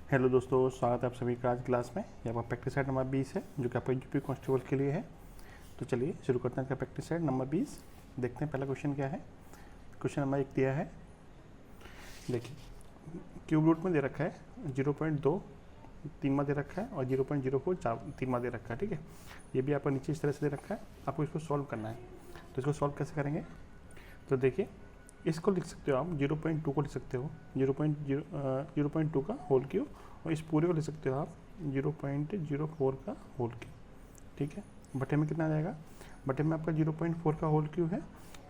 Hello दोस्तों, स्वागत है आप सभी का आज क्लास में। ये आपका प्रैक्टिस सेट नंबर 20 है जो कि आपका यूपी कांस्टेबल के लिए है। तो चलिए शुरू करते हैं प्रैक्टिस सेट नंबर 20। देखते हैं पहला क्वेश्चन क्या है। क्वेश्चन नंबर 1 दिया है, देखिए क्यूब रूट में दे रखा है 0.2 3 माह दे रखा है और 0.04 3 माह दे रखा है। ठीक है, ये भी आपका नीचे इस तरह से दे रखा है, आपको इसको सॉल्व करना है। तो इसको सॉल्व कैसे करेंगे, तो देखिए इसको लिख सकते हो आप 0.2 को लिख सकते हो 0.2 का होल क्यूब, और इस पूरे को लिख सकते हो आप 0.04 का होल क्यूब। ठीक है, बटे में कितना आ जाएगा, बटे में आपका 0.4 का होल क्यूब है।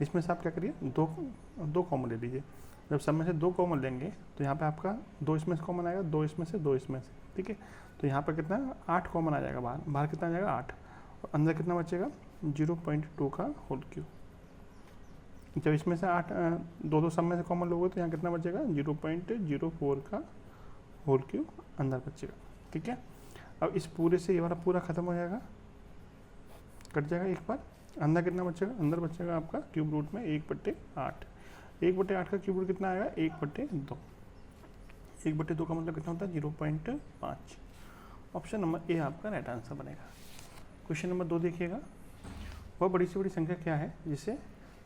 इसमें से आप क्या करिए, दो कॉमन ले लीजिए। जब सब में से दो कॉमन लेंगे तो यहाँ पे आपका दो इसमें से कॉमन आएगा, दो इसमें से, दो इसमें से। ठीक है, तो यहाँ पर कितना 8 कॉमन आ जाएगा, बाहर बाहर कितना आ जाएगा 8, और अंदर कितना बचेगा 0.2 का होल क्यूब। जब इसमें से 8 दो सब में से कॉमन लोगे तो यहाँ कितना बचेगा 0.04 का होल क्यूब अंदर बचेगा। ठीक है, अब इस पूरे से ये वाला पूरा खत्म हो जाएगा, कट जाएगा एक बार। अंदर कितना बचेगा, अंदर बचेगा आपका क्यूब रूट में 1/8। 1/8 का क्यूब रूट कितना आएगा 1/2। 1/2 का मतलब कितना होता है 0.5। ऑप्शन नंबर ए आपका राइट आंसर बनेगा। क्वेश्चन नंबर 2 देखिएगा, वह बड़ी से बड़ी संख्या क्या है जिसे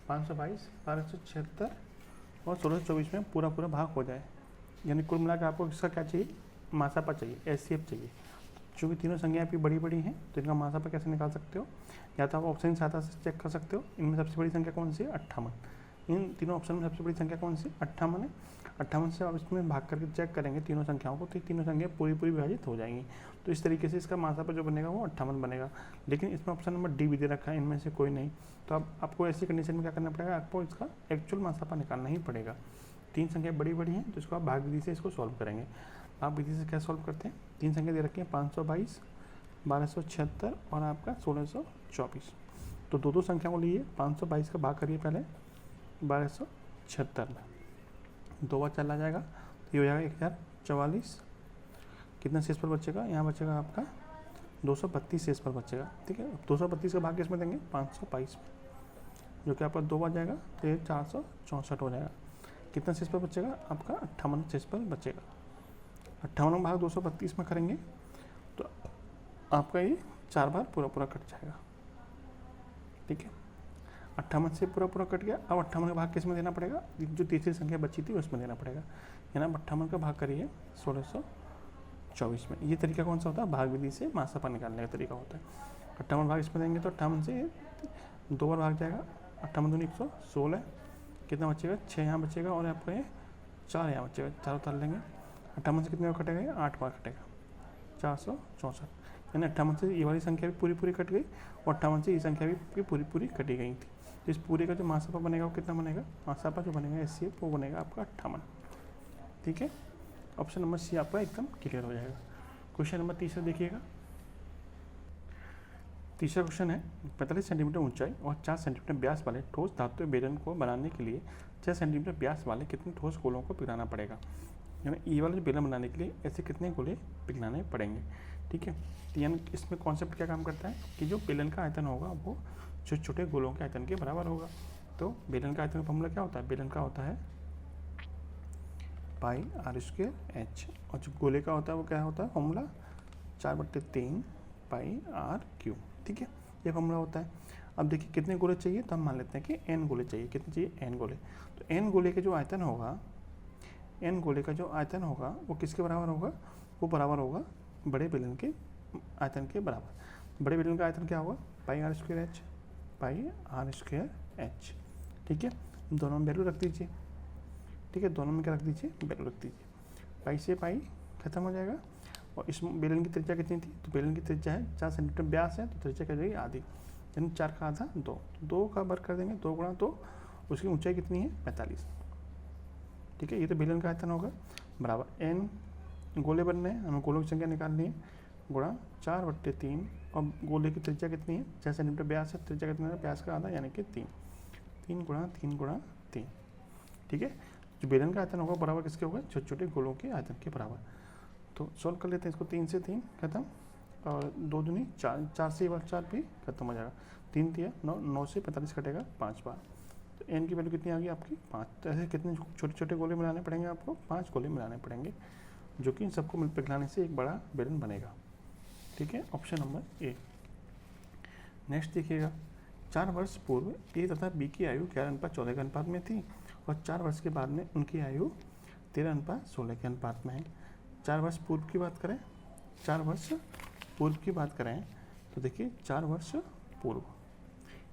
522, 1276 और 1624 में पूरा भाग हो जाए। यानी कुल मिलाकर आपको इसका क्या चाहिए, मासापा चाहिए, एचसीएफ चाहिए। चूँकि तीनों संख्याएं आपकी बड़ी बड़ी हैं तो इनका मासापा कैसे निकाल सकते हो, या तो आप ऑप्शन सहायता से चेक कर सकते हो। इनमें सबसे बड़ी संख्या कौन सी है 58। इन तीनों ऑप्शन में सबसे बड़ी संख्या कौन सी 58 है। 58 से आप इसमें भाग करके चेक करेंगे तीनों संख्याओं को, तो तीनों संख्याएं पूरी विभाजित हो जाएंगी। तो इस तरीके से इसका मासापा जो बनेगा वो 58 बनेगा। लेकिन इसमें ऑप्शन नंबर डी भी दे रखा है, इनमें से कोई नहीं। तो अब आपको ऐसी कंडीशन में क्या करना पड़ेगा, आपको इसका एक्चुअल मासापा निकालना ही पड़ेगा। तीन संख्या बड़ी हैं तो इसको आप भाग विधि से इसको सॉल्व करेंगे। भाग विधि से क्या सॉल्व करते हैं, तीन संख्या दे रखी है 522, 1276 और आपका 1624। तो दो संख्या को लिए 522 का भाग करिए पहले 1276 में, 2 बार चला जाएगा तो ये हो जाएगा 1044। कितना शेष पर बचेगा, यहाँ बचेगा आपका 232 शेष पर बचेगा। ठीक है, 232 का भाग किसमें देंगे 522 में, जो कि आपका 2 बार जाएगा तो ये 464 हो जाएगा। कितना शेष पर बचेगा आपका 58 शेष पर बचेगा। 58 भाग 232 में करेंगे तो आपका ये 4 बार पूरा कट जाएगा। ठीक है, 58 से पूरा कट गया। अब 58 का भाग किस में देना पड़ेगा, जो तीसरी संख्या बची थी उसमें देना पड़ेगा। यानी 58 का भाग करिए 1624 में। ये तरीका कौन सा होता है, भाग विधि से मासापा निकालने का तरीका होता है। 58 भाग इसमें देंगे तो 58 से 2 बार भाग जाएगा, 58 दूनी 116। कितना बचेगा 6 यहाँ बचेगा, और आपका ये 4 यहाँ बचेगा, 4 उतार लेंगे। 58 से कितने बार कटेगा, 8 बार कटेगा, 464। यानी 58 से ये वाली संख्या भी पूरी कट गई, और 58 से ये संख्या भी पूरी कटी गई थी। तो इस पूरे का जो मासापा बनेगा वो कितना बनेगा, मासापा जो बनेगा एचसीएफ वो बनेगा आपका 58। ठीक है, ऑप्शन नंबर सी आपका एकदम क्लियर हो जाएगा। क्वेश्चन नंबर 3 देखिएगा। तीसरा क्वेश्चन है, 45 सेंटीमीटर ऊंचाई और 4 सेंटीमीटर व्यास वाले ठोस धातु बेलन को बनाने के लिए 6 सेंटीमीटर व्यास वाले कितने ठोस गोलों को पिघलाना पड़ेगा। यानी ये वाला जो बेलन बनाने के लिए ऐसे कितने गोले पिघलाने पड़ेंगे। ठीक है, तो यानी इसमें कॉन्सेप्ट क्या काम करता है कि जो बेलन का आयतन होगा वो छोटे छोटे गोलों के आयतन के बराबर होगा। तो बेलन का आयतन का फॉर्मूला क्या होता है, बेलन का होता है पाई r²h, और जो गोले का होता है वो क्या होता है फॉर्मूला 4/3 पाई r³। ठीक है, ये फॉर्मूला होता है। अब देखिए कितने गोले चाहिए, तो हम मान लेते हैं कि n गोले चाहिए। कितने चाहिए, n गोले। तो n गोले के जो आयतन होगा, n गोले का जो आयतन होगा वो किसके बराबर होगा, वो बराबर होगा बड़े बेलन के आयतन के बराबर। बड़े बेलन का आयतन क्या होगा, पाई r²h, पाई r²h। ठीक है, दोनों में वैल्यू रख दीजिए। ठीक है, दोनों में क्या रख दीजिए, वैल्यू रख दीजिए। पाई से पाई खत्म हो जाएगा, और इस बेलन की त्रिज्या कितनी थी, तो बेलन की त्रिज्या है 4 सेंटीमीटर व्यास है, तो त्रिज्या क्या जाएगी आधी, यानी 4 का आधा 2, 2 का वर्ग कर देंगे, 2 गुणा 2, उसकी ऊंचाई कितनी है 45। ठीक है, ये तो बेलन का आयतन होगा बराबर n गोले बनने हैं, हमें गोलों की संख्या निकालनी है, गुणा 4/3, और गोले की त्रिज्या कितनी है 6 सेंटीमीटर व्यास है, त्रिज्या कितना है व्यास का आधा यानी कि 3, 3 गुणा 3 गुणा 3। ठीक है, जो बेलन का आयतन होगा बराबर किसके होगा, छोटे छोटे गोलों के आयतन के बराबर। तो सॉल्व कर लेते हैं इसको, 3 से 3 खत्म, और 2 दूनी 4, 4 से 4 भी खत्म हो जाएगा। 3 दिया 9, 9 से 45 कटेगा 5 बार। तो n की वैल्यू कितनी आ गई आपकी 5। तो ऐसे कितने छोटे छोटे गोले मिलाने पड़ेंगे आपको, 5 गोले मिलाने पड़ेंगे। जो कि इन सबको मिल पिघलाने से एक बड़ा बेलन बनेगा। ठीक है, ऑप्शन नंबर ए। नेक्स्ट देखिएगा, 4 वर्ष पूर्व ए तथा बी की आयु 11:14 के अनुपात में थी और 4 वर्ष के बाद में उनकी आयु 13:16 के अनुपात में है। 4 वर्ष पूर्व की बात करें, 4 वर्ष पूर्व की बात करें तो देखिए 4 वर्ष पूर्व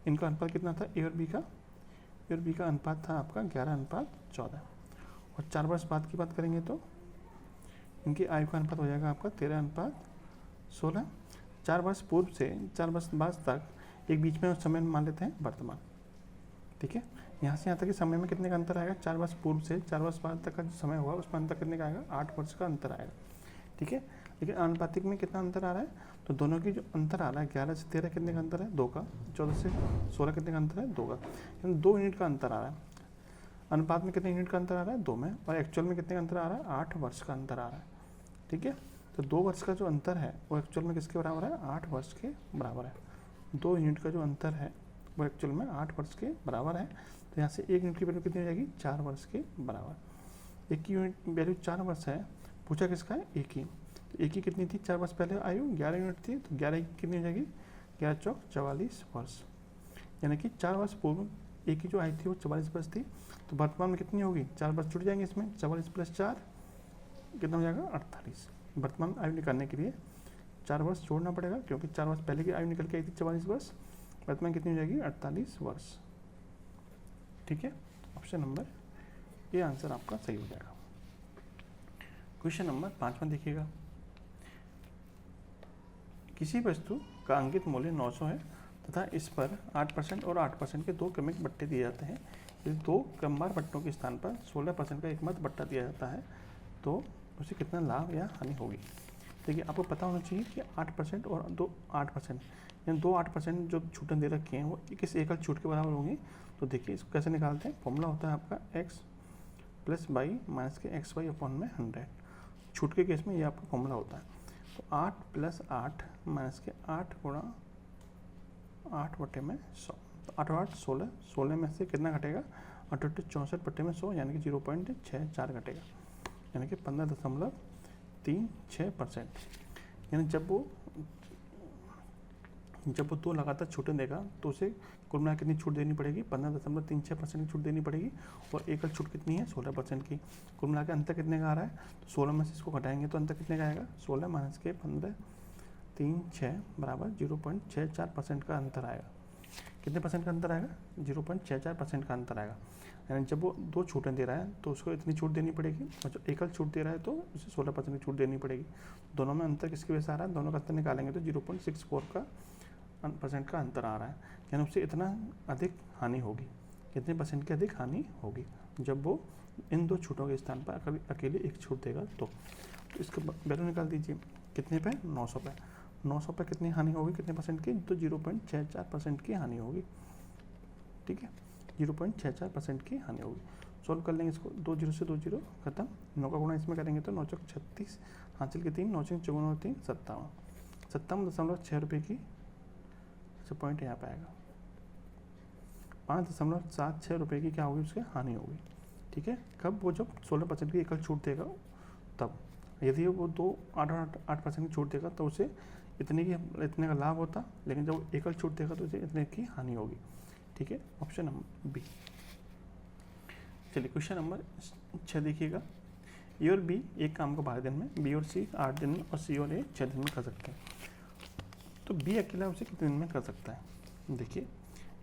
इनका अनुपात कितना था, ए और बी का? ए और बी का अनुपात था आपका 11:14 और 4 वर्ष बाद की बात करेंगे तो इनकी आयु का अनुपात हो जाएगा आपका 13:16। 4 वर्ष पूर्व से 4 वर्ष बाद तक एक बीच में समय मान लेते हैं वर्तमान। ठीक है, यहाँ से यहाँ तक के समय में कितने का अंतर आएगा, 4 वर्ष पूर्व से 4 वर्ष बाद तक का जो समय हुआ उसमें अंतर कितने का आएगा, 8 वर्ष का अंतर आएगा। ठीक है, लेकिन आनुपातिक में कितना अंतर आ रहा है, तो दोनों की जो अंतर आ रहा है 11 से 13 कितने का अंतर है, 2 का। 14 से 16 कितने का अंतर है, 2 का, यानी 2 यूनिट का अंतर आ रहा है। अनुपात में कितने यूनिट का अंतर आ रहा है, 2 में, और एक्चुअल में कितने का अंतर आ रहा है, 8 वर्ष का अंतर आ रहा है। ठीक है, तो 2 वर्ष का जो अंतर है वो एक्चुअल में किसके बराबर है, 8 वर्ष के बराबर है। 2 यूनिट का जो अंतर है वो एक्चुअल में 8 वर्ष के बराबर है। तो यहाँ से 1 यूनिट की वैल्यू कितनी हो जाएगी, 4 वर्ष के बराबर। एक की यूनिट वैल्यू 4 वर्ष है, पूछा किसका है, एक ही। तो एक ही कितनी थी 4 वर्ष पहले आयु, 11 यूनिट थी, तो 11 की कितनी हो जाएगी, 11 चौक 44 वर्ष। यानी कि 4 वर्ष पूर्व एक की जो आयु थी वो 44 वर्ष थी, तो वर्तमान में कितनी होगी, 4 वर्ष जुड़ जाएंगे इसमें, 44 + 4 कितना हो जाएगा, 48। वर्तमान आयु निकालने के लिए 4 वर्ष जोड़ना पड़ेगा, क्योंकि 4 वर्ष पहले की आयु निकल के आई थी 44 वर्ष, वर्तमान कितनी हो जाएगी, 48 वर्ष। ठीक है, ऑप्शन नंबर ये आंसर आपका सही हो जाएगा। क्वेश्चन नंबर 5 देखिएगा, किसी वस्तु का अंकित मूल्य 900 है तथा इस पर 8% और 8% के 2 क्रमिक बट्टे दिए जाते हैं। यदि 2 क्रमवार बट्टों के स्थान पर 16% का एकमात्र बट्टा दिया जाता है तो उसे कितना लाभ या हानि होगी। देखिए, आपको पता होना चाहिए कि 8% और 2 8%, यानी 2 8% जो छूटें दे रखी हैं वो किस एकल छूट के बराबर होंगी। तो देखिए इसको कैसे निकालते हैं, फॉर्मूला होता है आपका x + y - के xy/100। छूट के केस में ये आपका फॉर्मूला होता है। तो 8 + 8 - के 8 × 8/100, तो 8 और 8 16, 16 में से कितना घटेगा, 8 8 64/100, यानी कि 0.64 घटेगा, यानी कि 15.36%। यानी जब वो 2 लगातार छूटें देगा तो उसे कुल मिला कितनी छूट देनी पड़ेगी, 15.36% की छूट देनी पड़ेगी, और एकल छूट कितनी है, 16% की। कुल मिला के अंतर कितने का आ रहा है, तो 16 में से इसको घटाएंगे तो अंतर कितने का आएगा, 16 - के 15.36 बराबर 0.64% का अंतर आएगा। कितने परसेंट का अंतर आएगा, 0.64% का अंतर आएगा। यानी जब वो 2 छूटें दे रहा है तो उसको इतनी छूट देनी पड़ेगी, और जो एकल छूट दे रहा है तो उसे 16% की छूट देनी पड़ेगी। दोनों में अंतर किसकी वजह से आ रहा है, दोनों का अंतर निकालेंगे तो 0.64% का अंतर आ रहा है, यानी उससे इतना अधिक हानि होगी। कितने परसेंट की अधिक हानि होगी, जब वो इन 2 छूटों के स्थान पर अकेले एक छूट देगा तो इसका वैल्यू निकाल दीजिए, कितने पे, 900 पे। 900 पे कितनी हानि होगी, कितने परसेंट की, तो 0.64% की हानि होगी। ठीक है, 0.64% की हानि होगी। सॉल्व कर लेंगे इसको, 2 0 से 2 0 खत्म, 9 का गुणा इसमें करेंगे तो 9 चौक 36, हासिल के 3, 9 चौक 54 3, 57, 57.6 रुपये की पॉइंट यहाँ पे आएगा। 5.76 रुपये की क्या होगी, उसकी हानि होगी। ठीक है, कब, वो जब 16% की एकल छूट देगा तब। यदि वो 8% की छूट देगा तो उसे इतने का लाभ होता, लेकिन जब वो एकल छूट देगा तो उसे इतने की हानि होगी। ठीक है, ऑप्शन नंबर बी। चलिए क्वेश्चन नंबर 6 देखिएगा, ए और बी एक काम को 12 दिन में, बी और सी 8 दिन में, और सी और ए 6 दिन में कर सकते हैं। तो बी अकेला उसे कितने दिन में कर सकता है। देखिए,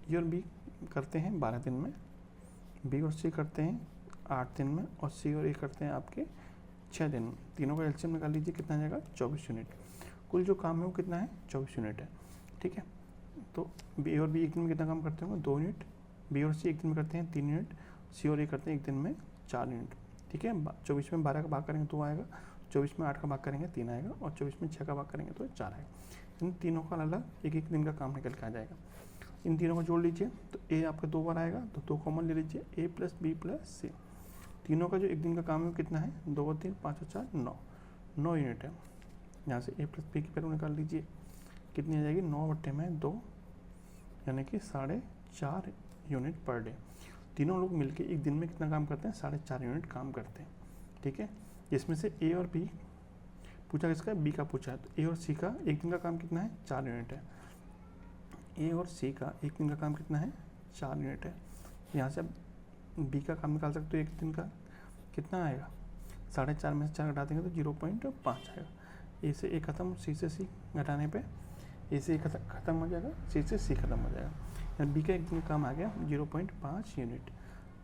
ए और बी करते हैं 12 दिन में, बी और सी करते हैं 8 दिन में, और सी और ए करते हैं आपके 6 दिन में। तीनों का एलसीएम निकाल लीजिए, कितना आ जाएगा, 24 यूनिट। कुल जो काम है वो कितना है, 24 यूनिट है। ठीक है, तो बी और बी एक दिन में कितना काम करते होंगे, 2 यूनिट। बी और सी एक दिन में करते हैं 3 यूनिट, सी और ए करते हैं एक दिन में 4 यूनिट। ठीक है, 24 में 12 का भाग करेंगे तो आएगा, 24 में 8 का भाग करेंगे 3 आएगा, और 24 में 6 का भाग करेंगे तो 4 आएगा। इन तीनों का अलग एक एक दिन का काम निकल के आ जाएगा। इन तीनों को जोड़ लीजिए तो ए आपका 2 बार आएगा, तो 2 कॉमन ले लीजिए, ए + बी + सी। तीनों का जो एक दिन का काम है वो कितना है, 2 और 3 5 और 4 9 यूनिट है। यहाँ से ए + बी की वैल्यू निकाल लीजिए, कितनी आ जाएगी, 9/2, यानी कि 4.5 यूनिट पर डे। तीनों लोग मिलके एक दिन में कितना काम करते हैं, 4.5 यूनिट काम करते हैं। ठीक है, जिसमें से ए और बी पूछा किसका, बी का पूछा है। तो ए और सी का एक दिन का काम कितना है, 4 यूनिट है। ए और सी का एक दिन का काम कितना है, 4 यूनिट है। यहाँ से बी का काम निकाल सकते हो, एक दिन का कितना आएगा, 4.5 में से 4 घटा देंगे तो 0.5 आएगा। ए से ए खत्म, सी से सी घटाने पे ए से ए खत्म हो जाएगा, सी से सी खत्म हो जाएगा। बी का एक दिन का काम आ गया 0.5 यूनिट।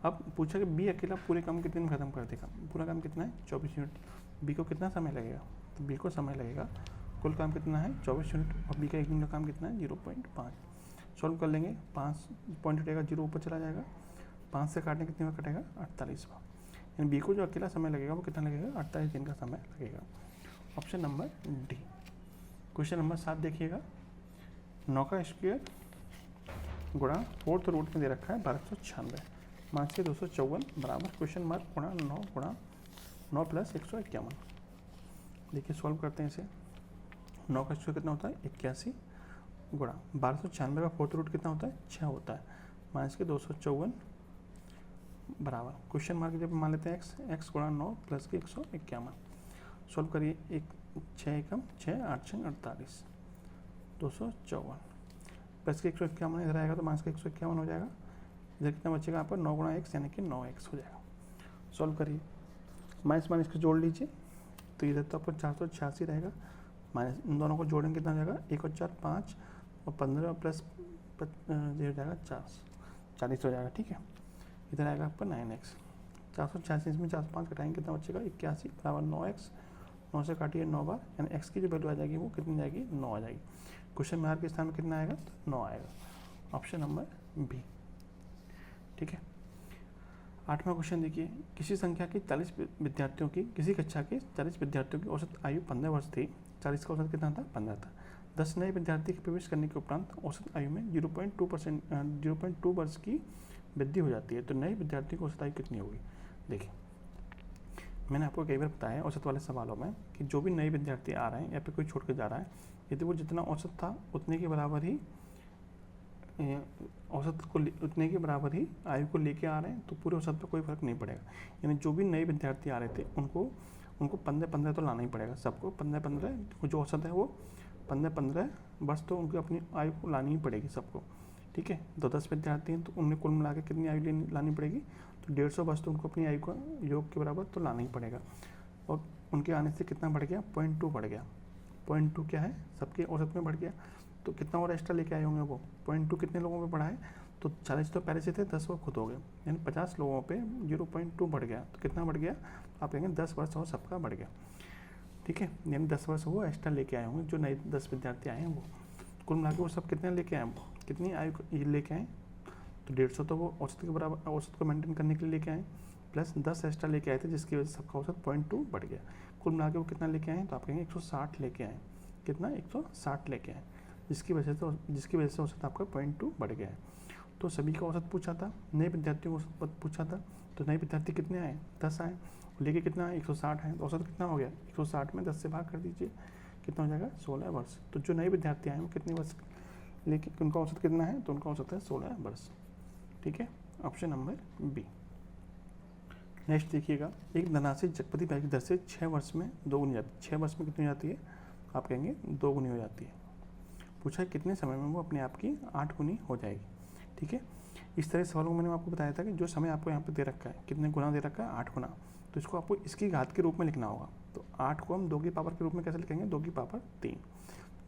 अब पूछा कि बी अकेला पूरे काम कितने में खत्म कर देगा, पूरा काम कितना है 24 यूनिट। बी को कितना समय लगेगा, तो बी को समय लगेगा, कुल काम कितना है 24 यूनिट, और बी का एक दिन का काम कितना है 0.5। सॉल्व कर लेंगे, 5 पॉइंट हटेगा, 0 ऊपर चला जाएगा, 5 से काटने कितने में कटेगा 48वां। यानी बी को जो अकेला समय लगेगा वो कितना लगेगा, 48 दिन का समय लगेगा। Option number D. Question number 7 देखिएगा, 9 का स्क्वायर गुणा 4th रूट में दे रखा है 1296 मार्क्स के 254 बराबर क्वेश्चन मार्क गुणा 9 प्लस 151। देखिए सॉल्व करते हैं इसे। 9 का स्क्वायर कितना होता है 81 गुणा 1296 का 4th रूट कितना होता है 6 होता है, माइनस के 254 बराबर क्वेश्चन मार्क जब मान लेते हैं x गुणा 9 प्लस के 151। सॉल्व करिए, 6 एकम 6 8 6 48 254 प्लस के 151 इधर आएगा तो माइनस का 151 हो जाएगा। इधर कितना बचेगा आपका 9 गुणा x यानी कि 9x हो जाएगा। सॉल्व करिए, माइनस माइनस को जोड़ लीजिए तो इधर तो आपको 486 रहेगा, माइनस इन दोनों को जोड़ेंगे कितना हो जाएगा 1 और 4 5 और 15 प्लस ये हो जाएगा 40 हो जाएगा। ठीक है, इधर आएगा आपका 9x। 486 में 4 5 घटाएंगे कितना बचेगा 81 बराबर 9x। 9 से काटिए 9 बार, यानी x की जो वैल्यू आ जाएगी वो कितनी जाएगी 9 आ जाएगी। क्वेश्चन में r के स्थान में कितना आएगा 9 आएगा। Option number B. ठीक है, 8वां क्वेश्चन देखिए, किसी संख्या की 40 विद्यार्थियों की किसी कक्षा के 40 विद्यार्थियों की औसत आयु 15 वर्ष थी। 40 का औसत कितना था 15 था। 10 नए विद्यार्थी के प्रवेश करने के उपरांत औसत आयु में 0.2 वर्ष की वृद्धि हो जाती है, तो नए विद्यार्थी की औसत आयु कितनी होगी। देखिए मैंने आपको कई बार बताया है औसत वाले सवालों में कि जो भी नए विद्यार्थी आ रहे हैं या फिर कोई छोड़ के जा रहा है, यदि वो जितना औसत था उतने के बराबर ही उतने के बराबर ही आयु को लेके आ रहे हैं तो पूरे औसत पे कोई फर्क नहीं पड़ेगा। यानी जो भी नए विद्यार्थी आ रहे थे उनको 15 तो लाना ही पड़ेगा, सबको 15 जो औसत है वो 15 वर्ष तो उनको अपनी आयु को लानी ही पड़ेगी सबको। ठीक है, 10 विद्यार्थी हैं तो उन्हें कुल मिला के कितनी आयु लानी पड़ेगी, तो 150 वर्ष तो उनको अपनी आयु का योग के बराबर तो लाना ही पड़ेगा। और उनके आने से कितना बढ़ गया 0.2 बढ़ गया। 0.2 क्या है सबके औसत में बढ़ गया, तो कितना और एक्स्ट्रा लेके आए होंगे वो 0.2 कितने लोगों पे बढ़ा है, तो 40 तो पहले से थे 10 वो खुद हो गए, यानी 50 लोगों पे 0.2 बढ़ गया। तो कितना बढ़ गया, आप कहेंगे 10 वर्ष और सबका बढ़ गया। ठीक है, यानी 10 वर्ष वो एक्स्ट्रा लेके आए होंगे जो नए 10 विद्यार्थी आए हैं वो। कुल मिला के वो सब कितने लेके आए, कितनी आयु लेके आए, तो 150 तो वो औसत के बराबर औसत को मेंटेन करने के लिए लेके आए, प्लस 10 एक्स्ट्रा लेके आए थे जिसकी वजह से सबका औसत 0.2 बढ़ गया। कुल मिला के वो कितना लेके आए, तो आप कहेंगे 160 लेके आए। कितना 160 लेके आए, जिसकी वजह से औसत आपका 0.2 बढ़ गया है। तो सभी का औसत पूछा था, नए विद्यार्थियों को औसत पूछा था, तो नए विद्यार्थी कितने आए 10 आए, लेके कितना 160 है, तो औसत कितना हो गया 160 में 10 से भाग कर दीजिए कितना हो जाएगा 16 वर्ष। तो जो नए विद्यार्थी आए वो कितने वर्ष लेके उनका औसत कितना है, तो उनका औसत है 16 वर्ष। ठीक है, ऑप्शन नंबर बी। नेक्स्ट देखिएगा, एक धनराशि चक्रवृद्धि ब्याज की दर से 6 वर्ष में 2 गुनी जाती है। 6 वर्ष में कितनी हो जाती है, आप कहेंगे 2 गुनी हो जाती है। पूछा कितने समय में वो अपने आप की 8 गुनी हो जाएगी। ठीक है, इस तरह सवालों में मैंने आपको बताया था कि जो समय आपको यहाँ पे दे रखा है कितने गुना दे रखा है 8 गुना, तो इसको आपको इसकी घात के रूप में लिखना होगा। तो 8 को हम 2 की पावर के रूप में कैसे लिखेंगे, 2 की पावर 3।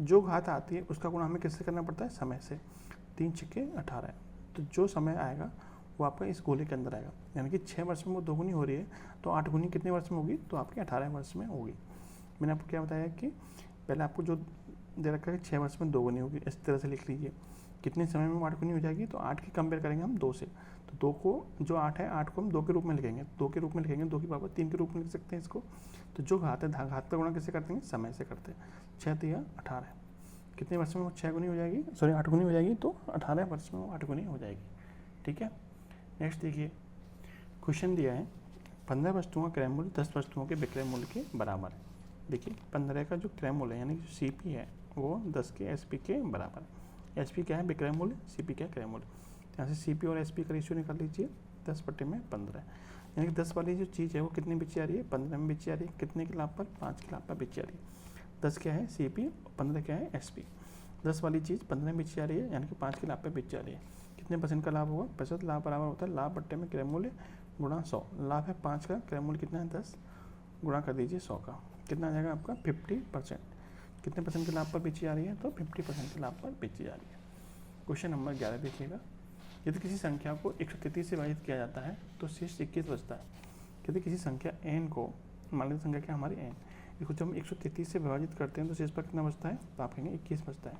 जो घात आती है उसका गुणा हमें किससे करना पड़ता है, समय से। 3 छक्के 18, तो जो समय आएगा वो आपका इस गोले के अंदर आएगा। यानी कि 6 वर्ष में वो 2 गुनी हो रही है, तो 8 गुनी कितने वर्ष में होगी, तो आपके 18 वर्ष में होगी। मैंने आपको क्या बताया कि पहले आपको जो दे रखा है 6 वर्ष में 2 गुनी होगी, इस तरह से लिख लीजिए। कितने समय में 8 गुनी हो जाएगी, तो 8 की कंपेयर करेंगे हम 2 से, तो 2 को जो 8 है 8 को हम 2 के रूप में लिखेंगे, 2 के रूप में लिखेंगे, 2 की पावर 3 के रूप में लिख सकते हैं इसको। तो जो घात है घात का गुणा कैसे करते हैं, समय से करते हैं। 6 3 18, कितने वर्ष में वो 6 गुनी हो जाएगी, सॉरी 8 गुनी हो जाएगी, तो 18 वर्ष में वो 8 गुनी हो जाएगी। ठीक है, नेक्स्ट देखिए, क्वेश्चन दिया है 15 वस्तुओं का क्रय मूल्य 10 वस्तुओं के विक्रय मूल्य के बराबर है। देखिए 15 का जो क्रय मूल्य है यानी कि CP है वो 10 के SP के बराबर है। SP क्या है विक्रय मूल्य, CP क्या है क्रय मूल्य। यहाँ से CP और SP का रेशियो निकाल लीजिए 10/15। यानी कि 10 वाली जो चीज़ है वो कितनी बेची जा रही है, 15 में बेची जा रही है, कितने के लाभ पर, 5 के लाभ पर बेची जा रही है। 10 क्या है CP, 15 क्या है SP। 10 वाली चीज़ 15 में बेची जा रही है, यानी कि 5 के लाभ पर बेची जा रही है। कितने % का लाभ होगा, प्रतिशत लाभ बराबर होता है लाभ बट्टे में क्रय मूल्य गुणा 100। लाभ है 5 का, क्रय मूल्य कितना है 10, गुणा कर दीजिए 100 का, कितना आ जाएगा आपका 50%। कितने % के लाभ पर बेची जा रही है, तो 50% के लाभ पर बेची जा रही है। क्वेश्चन नंबर 11 देखिएगा। यदि किसी संख्या को 133 से विभाजित किया जाता है तो शेष 21 बचता है। यदि किसी संख्या n को, मान लीजिए संख्या क्या हमारी n, इसको जब हम 133 से विभाजित करते हैं तो शेष पर कितना बचता है, तो आप कहेंगे 21 बचता है।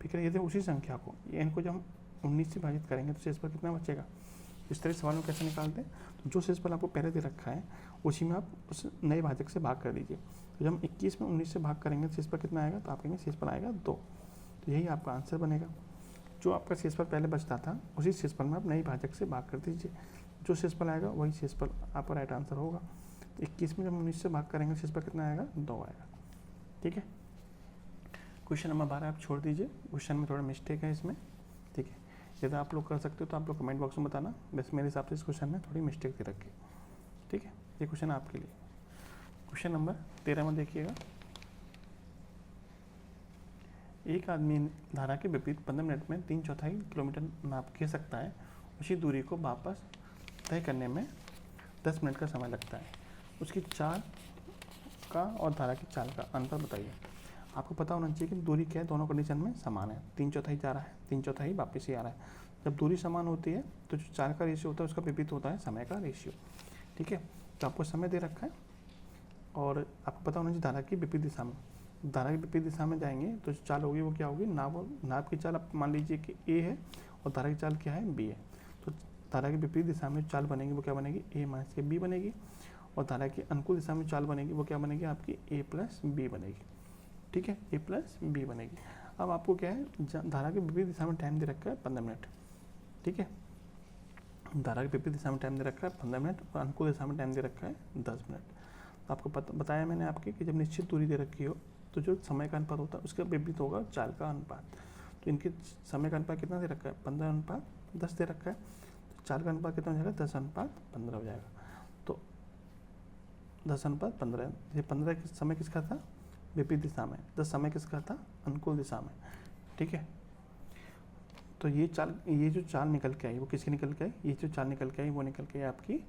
फिर यदि उसी संख्या को n को जब हम 19 से विभाजित करेंगे तो शेष पर कितना बचेगा। इस तरह सवाल में कैसे निकालते हैं, तो जो शेष फल आपको पहले दे रखा है उसी में आप उस नए भाजक से भाग कर दीजिए। तो जब हम 21 में 19 से भाग करेंगे तो शेष पर कितना आएगा, तो आप कहेंगे शेष फल आएगा 2। तो यही आपका आंसर बनेगा। जो आपका शेषफल पहले बचता था उसी शेषफल में आप नई भाजक से भाग कर दीजिए, जो शेषफल आएगा वही शेषफल आपका राइट आंसर होगा। तो 21 में जब 19 से भाग करेंगे शेषफल कितना आएगा, 2 आएगा। ठीक है। क्वेश्चन नंबर 12 आप छोड़ दीजिए, क्वेश्चन में थोड़ा मिस्टेक है इसमें। ठीक है, यदि आप लोग कर सकते हो तो आप लोग कमेंट बॉक्स में बताना, बस मेरे हिसाब से इस क्वेश्चन में थोड़ी मिस्टेक दे रखी। ठीक है, ये क्वेश्चन आपके लिए। क्वेश्चन नंबर 13 में देखिएगा। एक आदमी धारा के विपरीत 15 मिनट में 3/4 किलोमीटर नाप खींच सकता है। उसी दूरी को वापस तय करने में 10 मिनट का समय लगता है। उसकी चाल का और धारा की चाल का अंतर बताइए। आपको पता होना चाहिए कि दूरी क्या है, दोनों कंडीशन में समान है। 3/4 जा रहा है, 3/4 वापस ही आ रहा है। जब दूरी समान होती है तो जो चाल का रेशियो होता है उसका विपरीत होता है समय का रेशियो। ठीक है, तो आपको समय दे रखा है और आपको पता होना चाहिए धारा की विपरीत दिशा में। धारा की विपरीत दिशा में जाएंगे तो जो चाल होगी वो क्या होगी, नाप की चाल आप मान लीजिए कि A है और धारा की चाल क्या है, B है। तो धारा की विपरीत दिशा में चाल बनेगी वो क्या बनेगी, A माइनस के B बनेगी। और धारा की अनुकूल दिशा में चाल बनेगी वो क्या बनेगी, आपकी A प्लस B बनेगी। ठीक है, A प्लस B बनेगी। अब आपको क्या है, धारा की विपरीत दिशा में टाइम दे रखा है 15 मिनट। ठीक है, धारा की विपरीत दिशा में टाइम दे रखा है 15 मिनट और अनुकूल दिशा में टाइम दे रखा है 10 मिनट। आपको बताया मैंने आपके कि जब निश्चित दूरी दे रखी हो तो जो समय का अनुपात होता है उसका विपरीत होगा चाल का अनुपात। तो इनके समय का अनुपात कितना दे रखा है, 15:10 दे रखा है। तो चाल का अनुपात कितना हो जाएगा, 10:15 हो जाएगा। तो 10:15, ये 15 समय किसका था, विपरीत दिशा में। 10 समय किसका था, अनुकूल दिशा में। ठीक है, तो ये जो चाल निकल के आई वो किसकी निकल के आई, ये जो चाल निकल के आई वो निकल के आई आपकी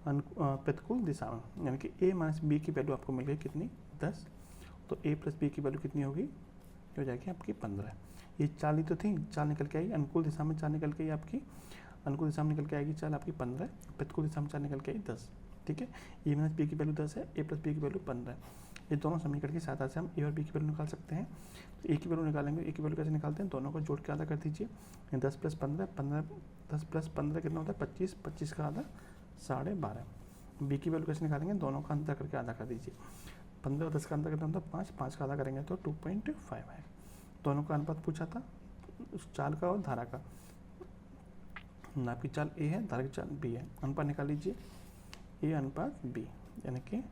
प्रतिकूल दिशा में। यानी कि A माइनस B की वैल्यू आपको मिल गई कितनी, 10। तो A प्लस B की वैल्यू कितनी होगी, हो जाएगी आपकी 15। ये चाल ही तो थी, चाल निकल के आई अनुकूल दिशा में, चाल निकल के आई आपकी अनुकूल दिशा में निकल के आएगी चाल आपकी 15, प्रतिकूल दिशा में चाल निकल के आई 10। ठीक है, A माइनस B की वैल्यू 10 है, A प्लस B की वैल्यू 15 है। ये दोनों समीकरण की सहायता से हम A और B की वैल्यू निकाल सकते हैं। तो A की वैल्यू निकालेंगे, A की वैल्यू कैसे निकालते हैं, दोनों को जोड़ के आधा कर दीजिए। 10 प्लस 15, 10 प्लस 15 कितना होता है 25, 25 का आधा 12.5। B की वैल्यू कैसे निकालेंगे, दोनों का अंतर करके आधा कर दीजिए। 15 और 10 का अंतर कितना होता है 5, 5 का आधा करेंगे तो 2.5 है। दोनों का अनुपात पूछा था, उस चाल का और धारा का। नाप की चाल A है, धारा की चाल B है। अनुपात निकाल लीजिए, A अनुपात B, यानी कि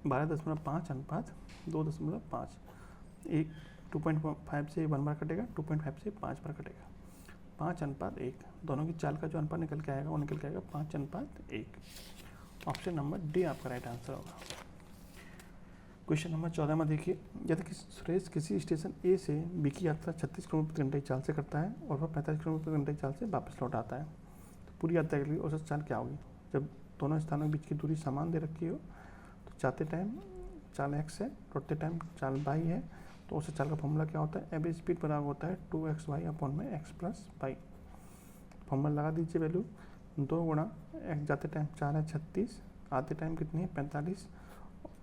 12.5 अनुपात 2.5। 2.5 से 1 बार कटेगा, 2.5 से 5 बार कटेगा, 5:1। दोनों की चाल का जो अनुपात निकल के आएगा वो निकल के आएगा 5:1। ऑप्शन नंबर डी आपका राइट आंसर होगा। क्वेश्चन नंबर 14 में देखिए, यदि सुरेश किसी स्टेशन A से B की यात्रा 36 किलोमीटर प्रति घंटे की चाल से करता है और वह 45 किलोमीटर प्रति घंटे की चाल से वापस लौट आता है, तो पूरी यात्रा के लिए औसत चाल क्या होगी। जब दोनों स्थानों के बीच की दूरी समान दे रखी हो तो जाते टाइम चाल x है, लौटते टाइम चाल y है, तो औसत चाल का फॉर्मूला क्या होता है, एवरेज स्पीड बराबर होता है 2xy अपॉन में x प्लस y। फॉर्मूला लगा दीजिए, वैल्यू 2 गुणा x जाते टाइम 4 है 36, आते टाइम कितनी है 45,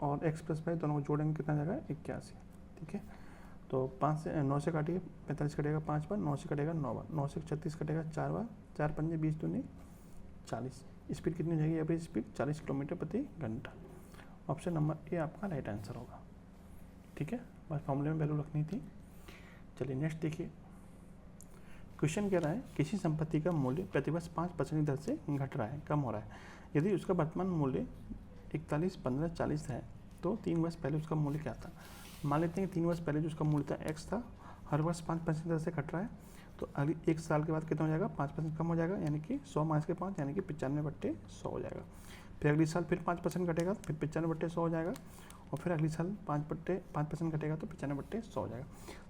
और x प्लस वाई दोनों को जोड़ेंगे कितना जाएगा 81। ठीक है, तो 5 से 9 से काटिए, 45 कटेगा 5 बार, 9 से कटेगा 9 बार, 9 से 36 कटेगा 4 बार, 4 पंजे 20 दूनी 40। स्पीड कितनी हो जाएगी, एवरेज स्पीड 40 किलोमीटर प्रति घंटा। ऑप्शन नंबर ए आपका राइट आंसर होगा। ठीक है, बस फॉर्मूले में वैल्यू रखनी थी। चलिए नेक्स्ट देखिए, क्वेश्चन कह रहा है किसी संपत्ति का मूल्य प्रतिवर्ष 5% दर से घट रहा है, कम हो रहा है। यदि उसका वर्तमान मूल्य 41, 15, 40 है तो 3 वर्ष पहले उसका मूल्य क्या था। मान लेते हैं कि 3 वर्ष पहले जो उसका मूल्य था x था, हर वर्ष 5% दर से घट रहा है, तो अगली 1 साल के बाद कितना हो जाएगा 5% कम हो जाएगा, यानी कि 100 - 5 यानी कि 95/100 हो जाएगा। फिर अगले साल फिर 5% घटेगा, फिर 95/100 हो जाएगा, और फिर अगले साल 5% घटेगा तो 95/100 हो जाएगा।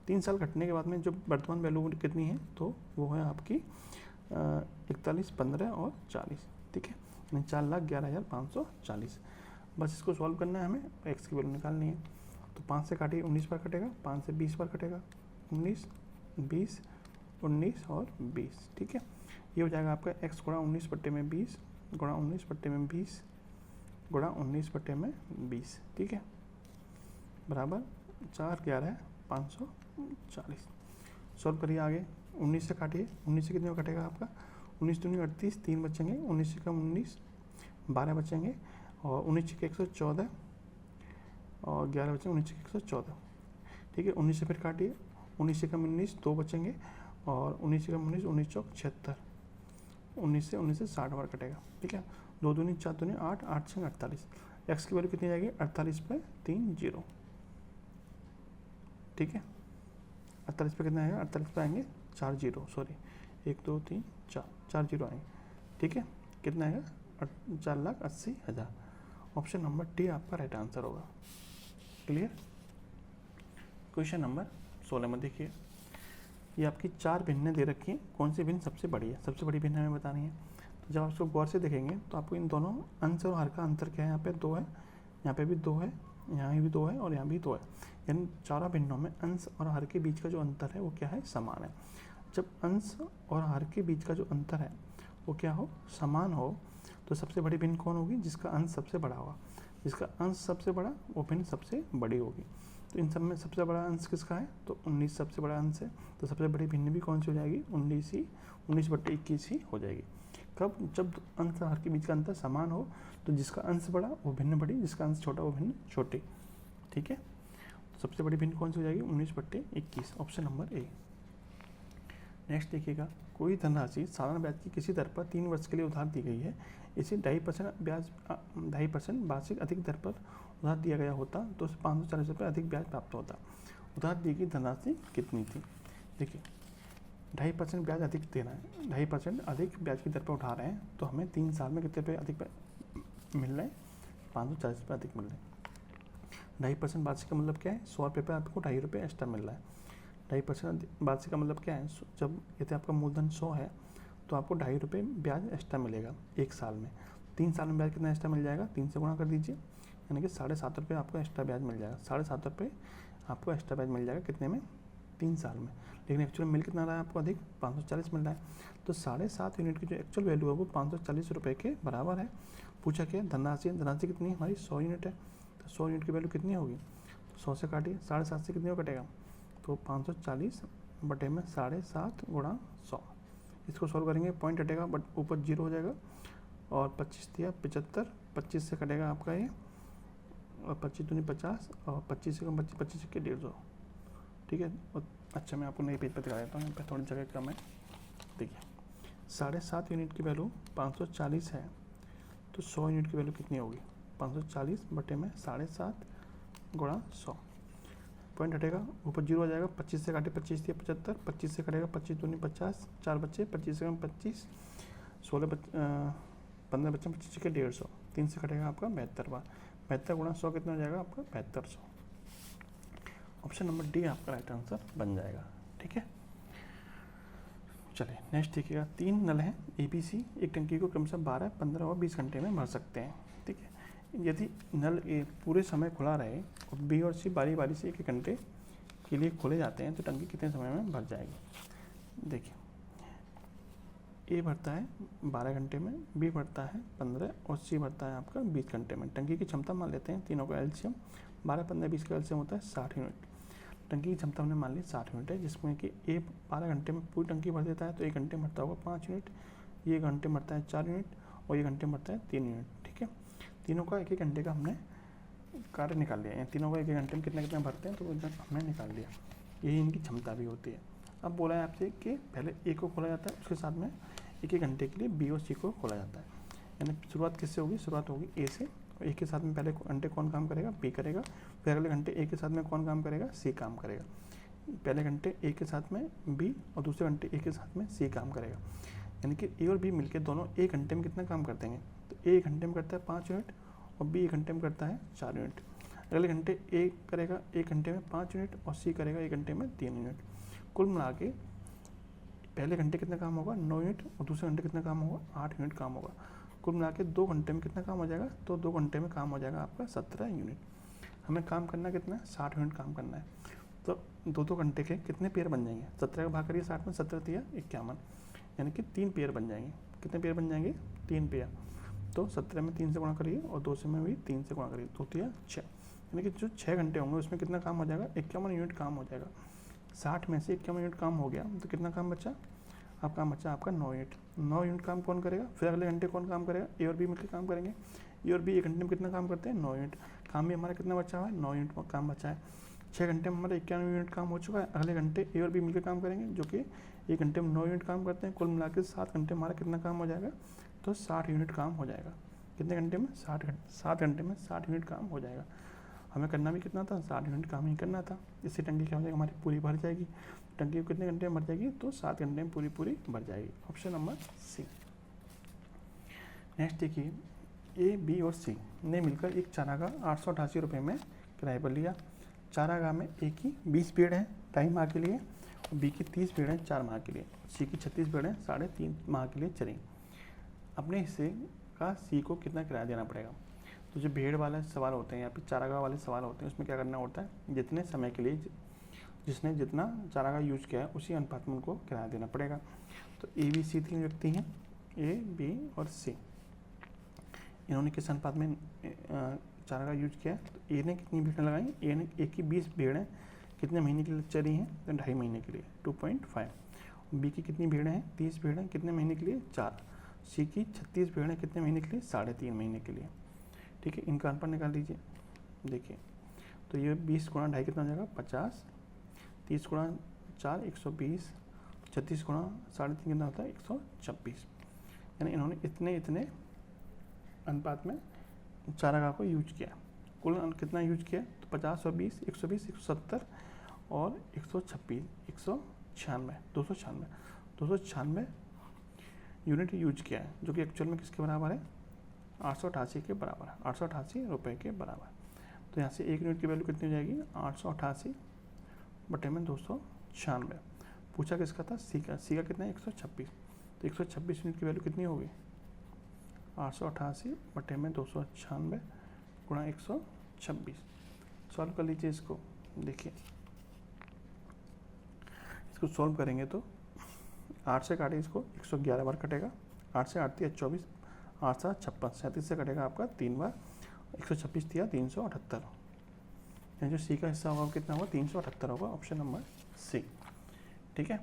3 साल घटने के बाद में जो वर्तमान वैल्यू कितनी है, तो वो है आपकी 41, 15 और 40, ठीक है, यानी 4,11,540। बस इसको सॉल्व करना है हमें, एक्स की वैल्यू निकालनी है। तो 5 से काटिए 19 बार कटेगा, 5 से 20 बार कटेगा, 19, 20, 19 और 20, ठीक है। ये हो जाएगा आपका x गुणा 19/20 गुणा 19/20 गुणा 19/20, ठीक है, बराबर 4,11,540। सॉल्व करिए आगे, 19 से काटिए, 19 से कितने कटेगा आपका, 19 दूनी 38, 3 बचेंगे, 19 से कम 19, 12 बचेंगे, और 19 के 114 और 11 बचेंगे, 19 के 114, ठीक है। 19 से फिर काटिए, 19 से कम 19, 2 बचेंगे, और 19 से कम 19, 19 चौक 76, 19 से 60 बार कटेगा, ठीक है। 2 दूनी 4 दूनी 8, 8 से 48, एक्स की वैल्यू कितनी जाएगी, 48/30, ठीक है। 48 पे कितना आएगा, 48 पे आएंगे 4 जीरो, सॉरी 1 2 3 4 जीरो आएंगे, ठीक है। कितना आएगा, 4,80,000। ऑप्शन नंबर डी आपका राइट आंसर होगा। क्लियर। क्वेश्चन नंबर 16 में देखिए, ये आपकी 4 भिन्नें दे रखी हैं, कौन सी भिन्न सबसे बड़ी है, सबसे बड़ी भिन्न हमें बतानी है। तो जब आप इसको गौर से देखेंगे तो आपको इन दोनों अंश और हर का अंतर क्या है, यहाँ पे 2 है, यहाँ पे भी 2 है, यहाँ भी 2 है, और यहाँ भी 2 है, यानी चारों भिन्नों में अंश और हर के बीच का जो अंतर है वो क्या है, समान है। जब अंश और हर के बीच का जो अंतर है वो क्या हो, समान हो, तो सबसे बड़ी भिन्न कौन होगी, जिसका अंश सबसे बड़ा होगा। जिसका अंश सबसे बड़ा वो भिन्न सबसे बड़ी होगी। तो इन सब में सबसे बड़ा अंश किसका है, तो 19 सबसे बड़ा अंश है, तो सबसे बड़ी भिन्न भी कौन सी हो जाएगी, 19/21 ही हो जाएगी। कब, जब अंश और हर के बीच का अंतर समान हो, तो जिसका अंश बड़ा वो भिन्न बड़ी, जिसका अंश छोटा वो भिन्न छोटी, ठीक है। तो सबसे बड़ी भिन्न कौन सी हो जाएगी, 19/21, ऑप्शन नंबर ए। नेक्स्ट देखिएगा, कोई धनराशि साधारण ब्याज की किसी दर पर 3 वर्ष के लिए उधार दी गई है, इसे 2.5% वार्षिक अधिक दर पर उधार दिया गया होता तो उसे 540 रुपये अधिक ब्याज प्राप्त होता। उधार दी गई धनराशि कितनी थी। देखिए 2.5% ब्याज अधिक देना है, 2.5% अधिक ब्याज की दर पर उठा रहे हैं, तो हमें 3 साल में कितने रुपये अधिक मिल रहे हैं, 540 रुपये अधिक मिल रहे हैं। 2.5% वार्षिक का मतलब क्या है, 100 रुपये पर आपको 2.5 रुपये एक्स्ट्रा मिल रहा है। 2.5% वार्षिक का मतलब क्या है, जब यदि आपका मूलधन 100 है तो आपको 2.5 रुपये ब्याज एक्स्ट्रा मिलेगा 1 साल में। 3 साल में ब्याज कितना एक्स्ट्रा मिल जाएगा, 3 से गुणा कर दीजिए, यानी कि 7.5 रुपये आपको एक्स्ट्रा ब्याज मिल जाएगा। 7.5 रुपये आपको एक्स्ट्रा ब्याज मिल जाएगा कितने में, 3 साल में। लेकिन एक्चुअल मिल कितना रहा है आपको अधिक, 540 मिल रहा है। तो 7.5 यूनिट की जो एक्चुअल वैल्यू है वो 540 रुपये के बराबर है। पूछा क्या, धनराशि, धनराशि कितनी है हमारी, 100 यूनिट है, तो 100 यूनिट की वैल्यू कितनी होगी, तो 100 से काटिए, 7.5 से कितने को कटेगा, तो 540 बटे में 7.5 गुणा 100। इसको सॉल्व करेंगे, पॉइंट हटेगा बट ऊपर 0 हो जाएगा, और 25 दिया 75, 25 से कटेगा आपका ये, और 25 दूनी 50, और 25 से कम 25 के 150, ठीक है। और अच्छा मैं आपको नई पेज पर दिखा देता हूँ, यहाँ पर थोड़ी जगह कम है। देखिए 7.5 यूनिट की वैल्यू 540 है, तो 100 यूनिट की वैल्यू कितनी होगी, 540 बटे में 7.5 गुणा 100। पॉइंट हटेगा, ऊपर 0 हो जाएगा, 25 से काटे 25 दिया 75, 25 से कटेगा 25 दूनी 50, 4 बच्चे, 25 से कम 25, 15 बच्चे, 25 के 150, 3 से कटेगा आपका 72 बार, 72 गुणा 100 कितना हो जाएगा आपका 7500। ऑप्शन नंबर डी आपका राइट आंसर बन जाएगा, ठीक है। चलिए नेक्स्ट देखिएगा, 3 नल हैं ABC, एक टंकी को क्रमशः 12, 15 और 20 घंटे में भर सकते हैं, ठीक है। यदि नल ए पूरे समय खुला रहे और बी और सी बारी बारी से 1 घंटे के लिए खोले जाते हैं, तो टंकी कितने समय में भर जाएगी। देखिए ए भरता है 12 घंटे में, बी भरता है 15 और सी भरता है आपका 20 घंटे में। टंकी की क्षमता मान लेते हैं, तीनों का एलसीएम 12, 15, 20 का एलसीएम होता है 60 यूनिट। टंकी की क्षमता हमने मान ली 60 यूनिट है, जिसमें कि ए 12 घंटे में पूरी टंकी भर देता है, तो 1 घंटे में भरता होगा 5 यूनिट, ये घंटे में भरता है 4 यूनिट, और ये घंटे में भरता है 3 यूनिट, ठीक है। तीनों का 1-1 घंटे का हमने कार्य निकाल लिया, तीनों का 1-1 घंटे में कितना कितना भरते हैं, तो हमने निकाल लिया। यही इनकी क्षमता भी होती है। अब बोला है आपसे कि पहले ए को खोला जाता है, उसके साथ में 1-1 घंटे के लिए बी और सी को खोला जाता है। यानी शुरुआत किससे होगी, शुरुआत होगी ए से, और ए के साथ में पहले घंटे कौन काम करेगा, बी करेगा, फिर अगले घंटे ए के साथ में कौन काम करेगा, सी काम करेगा। पहले घंटे ए के साथ में बी और दूसरे घंटे ए के साथ में सी काम करेगा। यानी कि ए और बी मिलकर दोनों 1 घंटे में कितना काम कर देंगे, तो ए एक घंटे में करता है 5 यूनिट और बी एक घंटे में करता है 4 यूनिट। अगले घंटे ए करेगा 1 घंटे में 5 यूनिट और सी करेगा 1 घंटे में 3 यूनिट। कुल मिला के पहले घंटे कितना काम होगा 9 यूनिट और दूसरे घंटे कितना काम होगा 8 यूनिट काम होगा। कुल मिला के 2 घंटे में कितना काम हो जाएगा, तो 2 घंटे में काम हो जाएगा आपका 17 यूनिट। हमें काम करना कितना है 60 यूनिट काम करना है। तो 2 घंटे के कितने पेयर बन जाएंगे, 17 का भाग करिए 60 में, 17 तिया 51, यानी कि 3 पेयर बन जाएंगे। कितने पेयर बन जाएंगे 3 पेयर। तो 17 में 3 से गुणा करिए और 2 से में भी 3 से गुणा करिए, 2 तिया 6, यानी कि जो 6 घंटे होंगे उसमें कितना काम हो जाएगा 51 यूनिट काम हो जाएगा। 60 में से 51 यूनिट काम हो गया तो कितना काम बचा, आप काम बचा आपका 9 यूनिट। 9 यूनिट काम कौन करेगा, फिर अगले घंटे कौन काम करेगा, ए और बी मिलकर काम करेंगे। ए और बी 1 घंटे में कितना काम करते हैं 9 यूनिट। काम भी हमारा कितना बचा हुआ है 9 यूनिट काम बचा है। 6 घंटे में हमारा 91 यूनिट काम हो चुका है। अगले घंटे ए और बी मिलकर काम करेंगे जो कि 1 घंटे में 9 यूनिट काम करते हैं। कुल मिला के 7 घंटे में हमारा कितना काम हो जाएगा, तो 60 यूनिट काम हो जाएगा। कितने घंटे में 7 घंटे में 60 यूनिट काम हो जाएगा। हमें करना भी कितना था 60 यूनिट काम ही करना था। इससे टंकी क्या हो जाएगी हमारी पूरी भर जाएगी। टंकी कितने घंटे में भर जाएगी, तो 7 घंटे में पूरी भर जाएगी। ऑप्शन नंबर सी। नेक्स्ट देखिए, ए बी और सी ने मिलकर एक चारागाह 888 रुपये में किराए पर लिया। चारागाह में ए की 20 पेड़ हैं 2.5 माह के लिए और बी की 30 पेड़ हैं 4 माह के लिए, सी की 36 पेड़ हैं 3.5 माह के लिए चलेंगे। अपने हिस्से का सी को कितना किराया देना पड़ेगा। तो जो भेड़ वाले सवाल होते हैं या फिर चारागाह वाले सवाल होते हैं उसमें क्या करना होता है, जितने समय के लिए जिसने जितना चारागाह यूज किया है उसी अनुपात में उनको किराया देना पड़ेगा। तो ए बी सी 3 व्यक्ति हैं, ए बी और सी। इन्होंने किस अनुपात में चारागाह यूज किया है, तो ए ने कितनी भेड़ें लगाई, ए की 20 भेड़ें कितने महीने के लिए चरी हैं, तो 2.5 महीने के लिए 2.5। बी की कितनी भेड़ें हैं 30 भेड़ें कितने महीने के लिए 4। सी की 36 भेड़ें कितने महीने के लिए 3.5 महीने के लिए। ठीक है, इनका अनुपात निकाल लीजिए। देखिए तो ये 20 गुणा 2.5 कितना हो जाएगा 50, 30 गुणा 4 120, 36 गुणा 3.5 कितना होता है 126। यानी इन्होंने इतने अनुपात में चारागाह को यूज किया। कुल कितना यूज किया, तो 50 और 20 120 170 और 126 196 296 यूनिट यूज किया है, जो कि एक्चुअल में किसके बराबर है 888 के बराबर है, 888 रुपये के बराबर। तो यहाँ से 1 यूनिट की वैल्यू कितनी हो जाएगी 888 बटे में 296। पूछा किसका था सी का, सी का कितना है 126। तो 126 यूनिट की वैल्यू कितनी होगी 888 बटे में 296 गुणा 126। सॉल्व कर लीजिए इसको। देखिए इसको सॉल्व करेंगे तो 8 से काटे इसको 111 बार कटेगा, 8 से 8 तिया 24, 8 7 56, 37 से कटेगा आपका 3 बार, 126 तिया 378। जो सी का हिस्सा होगा कितना होगा 378 होगा। Option number C. ठीक है,